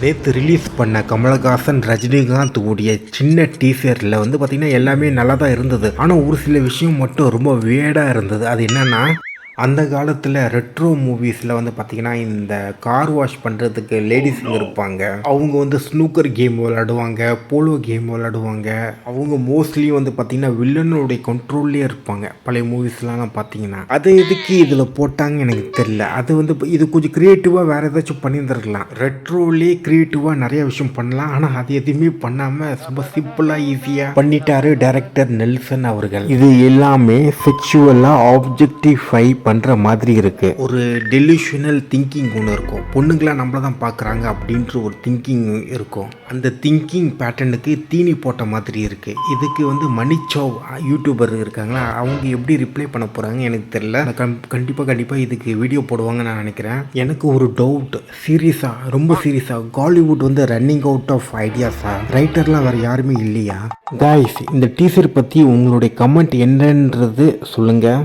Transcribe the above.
நேற்று ரிலீஸ் பண்ண கமலஹாசன் ரஜினிகாந்த் உடைய சின்ன டீசரில் வந்து பார்த்திங்கன்னா எல்லாமே நல்லா தான் இருந்தது. ஆனால் ஒரு சில விஷயம் மட்டும் ரொம்ப வியர்டாக இருந்தது. அது என்னென்னா, அந்த காலத்தில் ரெட்ரோ மூவிஸில் வந்து பார்த்திங்கன்னா இந்த கார் வாஷ் பண்ணுறதுக்கு லேடிஸுங்க இருப்பாங்க. அவங்க வந்து ஸ்னூக்கர் கேம் விளாடுவாங்க, போலோ கேம் விளாடுவாங்க. அவங்க மோஸ்ட்லி வந்து பார்த்திங்கன்னா வில்லனுடைய கண்ட்ரோல்லே இருப்பாங்க பழைய மூவிஸ்லாம் பார்த்தீங்கன்னா. அதை எதுக்கு இதில் போட்டாங்க எனக்கு தெரியல. அது வந்து இது கொஞ்சம் க்ரியேட்டிவாக வேறு ஏதாச்சும் பண்ணியிருந்துருக்கலாம். ரெட்ரோலே க்ரியேட்டிவாக நிறைய விஷயம் பண்ணலாம். ஆனால் அது எதுவுமே பண்ணாமல் ரொம்ப சிம்பிளாக ஈஸியாக பண்ணிட்டாரு டைரக்டர் நெல்சன் அவர்கள். இது எல்லாமே செக்ஷுவலாக ஆப்ஜெக்டிஃபை பண்ணுற மாதிரி இருக்குது. ஒரு டெலியூஷனல் திங்கிங் ஒன்று இருக்கும். பொண்ணுங்களாம் நம்மள தான் பார்க்குறாங்க அப்படின்ற ஒரு திங்கிங் இருக்கும். அந்த திங்கிங் பேட்டர்னுக்கு தீனி போட்ட மாதிரி இருக்குது. இதுக்கு வந்து மணிச்சோவ் யூடியூபர் இருக்காங்களா, அவங்க எப்படி ரிப்ளை பண்ண போகிறாங்க எனக்கு தெரியல. கண்டிப்பாக இதுக்கு வீடியோ போடுவாங்கன்னு நான் நினைக்கிறேன். எனக்கு ஒரு டவுட், சீரியஸாக ரொம்ப சீரியஸாக காலிவுட் வந்து ரன்னிங் அவுட் ஆஃப் ஐடியாஸா? ரைட்டர்லாம் வேறு யாருமே இல்லையா? காய்ஸ், இந்த டீசர் பற்றி உங்களுடைய கமெண்ட் என்னன்றது சொல்லுங்கள்.